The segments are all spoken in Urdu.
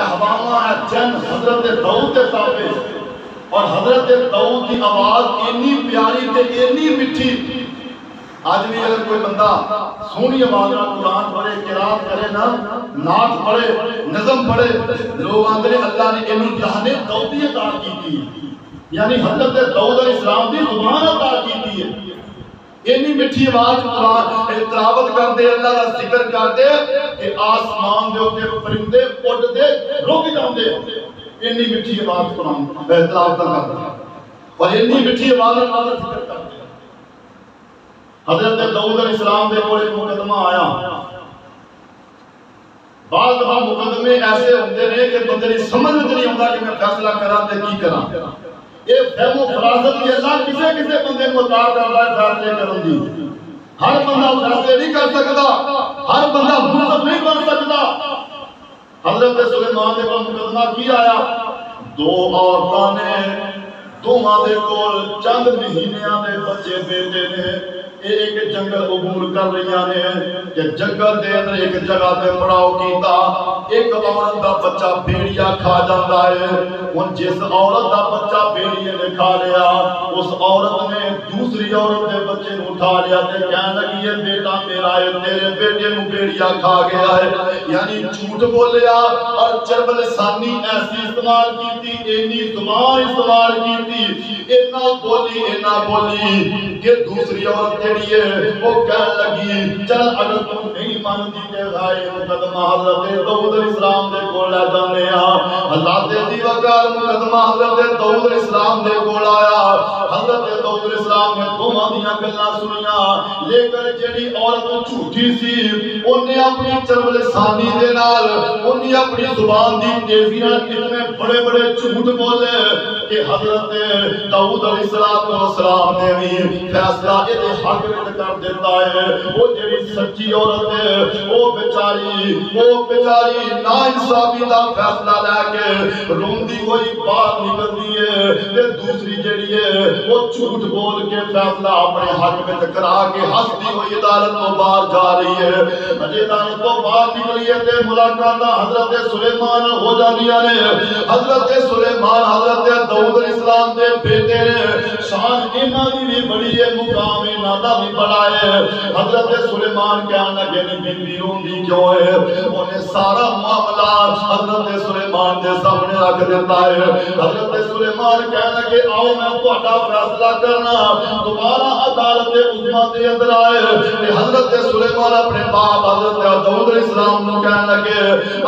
احواما چند حضرت داؤد کے تابع اور حضرت داؤد کی آواز اتنی پیاری تے اتنی میٹھی. آج بھی اگر کوئی بندہ سونی آواز میں قرآن پڑھے، قرات کرے نا، نعت پڑھے، نظم پڑھے، لوگ آندے اللہ نے انہوں جہانے داؤدی عطا کی تھی، یعنی حضرت داؤد علیہ السلام دی زبان عطا کی تھی. اتنی میٹھی آواز قرآن تلاوت کرتے، اللہ کا ذکر کرتے کہ آسمان دے اوپر پرندے اڑتے رک جاندے. اتنی میٹھی آواز قرآن تلاوت کرتے اور اتنی میٹھی آواز اللہ کا ذکر کرتے. حضرت داؤد علیہ السلام دے کول ایک مقدمہ آیا. بعض دفعہ مقدمے ایسے ہوندے نے کہ بندے دی سمجھ میں نہیں آتا کہ میں فیصلہ کراں تے کی کراں. یہ فہم و فراست کی اللہ کسے بندے کو عطا کردا ہے فیصلے کرن دی. ہر بندہ فیصلے نہیں کر سکدا، ہر بندہ منصف نہیں بن سکدا. حضرت سلیمان دے کول مقدمہ کی آیا. دو عورتاں نے دوواں دے کول چند مہینیاں دے بچے بیٹے نے. ایک جنگل عبور کر رہی ہیں کہ جنگل دے اندر ایک جگہ تے پڑاؤ کیتا. ایک عورت دا بچہ بھیڑیا کھا جاتا ہے. ان جس عورت دا بچہ بھیڑیے نے کھا لیا، اس عورت نے دوسری عورت دے بچے نو اٹھا لیا تے کہنے لگی ہے بیٹا میرا ہے، تیرے بیٹے نو بھیڑیا کھا گیا ہے. یعنی جھوٹ بولیا اور چرب لسانی ایسی استعمال کی تھی، اینی زبان استعمال کی تھی، اینا بولی کہ دوسری عورت وہ کہنے لگی چل اگر تم نہیں مانتی کہ غائب مقدمہ حضرت داؤد علیہ السلام دے کول لے جانے آ. اللہ دے دی وقار مقدمہ حضرت داؤد علیہ السلام دے کول آیا. حضرت داؤد علیہ السلام نے دوواں دیاں گلاں سنیاں، لیکن جڑی عورت جھوٹی سی انہیں اپنی چرب لسانی دے نال، انہیں اپنی زبان دی تیزی نال اتنے بڑے بڑے جھوٹ بولے کہ حضرت داؤد علیہ السلام نے بھی فیصلہ ادھے حق کر دیتا ہے. وہ جڑی سچی عورت ہے وہ بیچاری نا انصافی دا فیصلہ لے کے روندی ہوئی باہر نکلتی ہے تے دوسری جڑی ہے وہ جھوٹ بول کے فیصلہ اپنے حق میں کرا کے ہنستی ہوئی عدالت کو باہر جا رہی ہے. عدالت کو باہر نکلی ہے تے ملاقات حضرت سلیمان ہو جانیاں نے. حضرت سلیمان حضرت داؤد علیہ السلام دے بیٹے نے. شان انہاں دی بھی بڑی ہے، مقام انہاں دا بھی بڑا ہے. حضرت سلیمان کہنے لگے بی بی روندی کیوں ہے؟ انہیں سارا معاملہ حضرت سلیمان دے سامنے رکھ دیتا ہے. حضرت سلیمان کہنے لگے آؤ میں تہاڈا فیصلہ کرنا. دوبارہ عدالت عظمیٰ دے اندر آئے. حضرت سلیمان اپنے باپ حضرت داؤد علیہ السلام کو کہنے لگے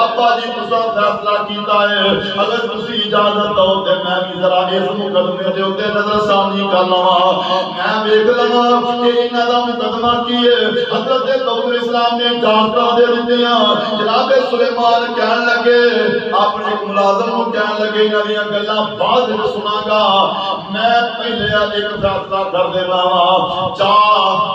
ابا جی تساں فیصلہ کیتا ہے، اگر تسی اجازت دو تے میں بھی ذرا اس مقدمے دے اوتے نظر ثانی کر لواں، میں ویکھ لواں کہ انہاں دا مقدمہ کی ہے. حضرت داؤد علیہ السلام نے اجازت دے دتیاں. جناب سلیمان کہنے لگے اپنے ملازم کو کہنے لگے انہاں دیاں گلاں بعد وچ سناں گا، میں پہلے ایک فیصلہ کر دینا وا. جا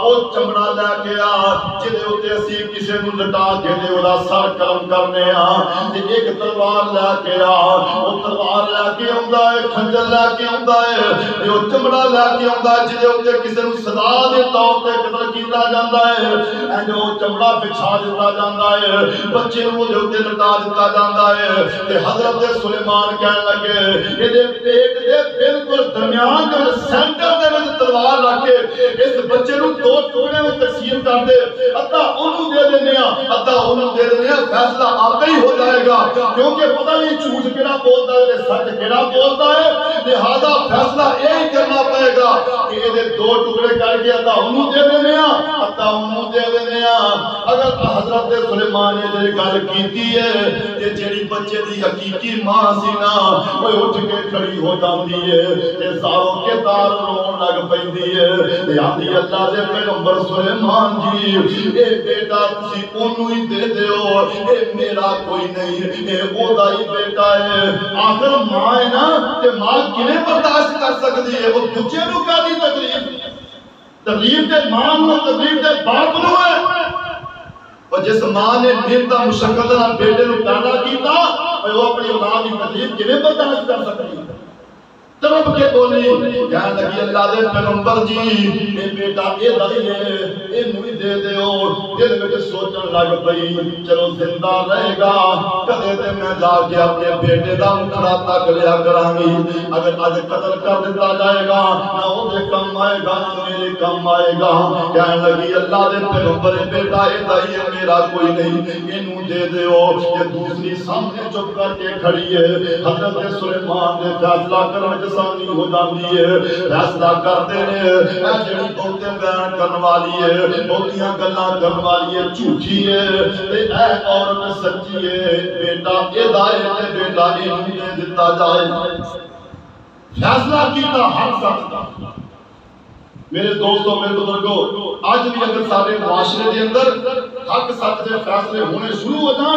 او چمڑا لے کے آ جدے اوتے اسی کسے نوں لٹا کے دے اودا سر قلم کرنے آ تے ایک تلوار لے کے آ. او تلوار لے کے آندا ہے، کھنجر لے کے آندا ہے تے او چمڑا لے کے آندا ہے جدے اوتے کسے نوں سزا دے طور تے قتل کیتا جاندا ہے. اے جو چمڑا بچھا دیتا جاندا ہے، بچے نوں دے اوتے لٹا دیتا جاندا ہے تے حضرت سلیمان کہنے لگے اے پیٹ دے بالکل درمیان دے سینٹر دے وچ تلوار رکھ کے اس بچے نوں دو ٹکڑے وچ تقسیم کر دے، ادھا اونوں دے دینے آ ادھا اونوں دے دینے آ. فیصلہ آپ ہی ہو جائے گا کیونکہ پتہ نہیں جھوٹ کیڑا بولدا ہے تے سچ کیڑا بولدا ہے. لہذا فیصلہ یہی کرنا پڑے گا کہ یہ دو ٹکڑے کر کے ادھا اونوں دے دینے آ ادھا اونوں دے دینے آ. اگر حضرت سلیمان نے جڑی گل کیتی ہے تے جڑی بچے دی حقیقی ماں سی نا وہ اٹھ کے کھڑی ہو جاندی ہے تے زاروں کے دار رون لگ پیندی ہے تے آندی اللہ دے پیغمبر سلیمان جی اے بیٹا تسی اونوں ہی دے دیو، اے میرا کوئی نہیں، اے اودا ہی بیٹا ہے. آخر ماں ہے نا تے ماں کیویں برداشت کر سکدی ہے؟ وہ بچے نوں کادی تکلیف تے ماں نوں تکلیف تے باپ نوں ہے. اور جس ماں نے محنت مشقت نال بیٹے نوں پیدا کیتا وہ اپنی اولاد دی تکلیف کیویں برداشت کر سکتی ہے؟ تڑپ کے بولی کہنے لگی اللہ دے پیغمبر جی اے بیٹا اے دائی ہے اے نوی دے دے ہو دل میں سوچن لگ پئی چلو زندہ رہے گا کدے تے میں جا کے اپنے بیٹے دا مکھڑا تک لیا کرانگی اگر اج قتل کر دیتا جائے گا نہ وہ دے کم آئے گا نہ میرے کم آئے گا کہنے لگی اللہ دے پیغمبر بیٹا اے دائی ہے میرا کوئی نہیں اے نو دے دے ہو یہ دوسری سامنے چپ کر کے کھڑی ہے حضرت سلیمان نے فیصلہ کرنے سانی ہو جاتی ہے فیصلہ کرتے ہیں اے جڑی بہتے بیان کرنے والی ہے بہتیاں گلاں کرنے والی ہے جھوٹی ہے تے اے عورت سچی ہے بیٹا اے دائے تے بیٹا اے دے دیتا جائے فیصلہ کیتا حق سچ دا میرے دوستوں میرے بزرگوں آج بھی اگر سارے معاشرے دے اندر حق سچ دے فیصلے ہونے شروع ہو جائیں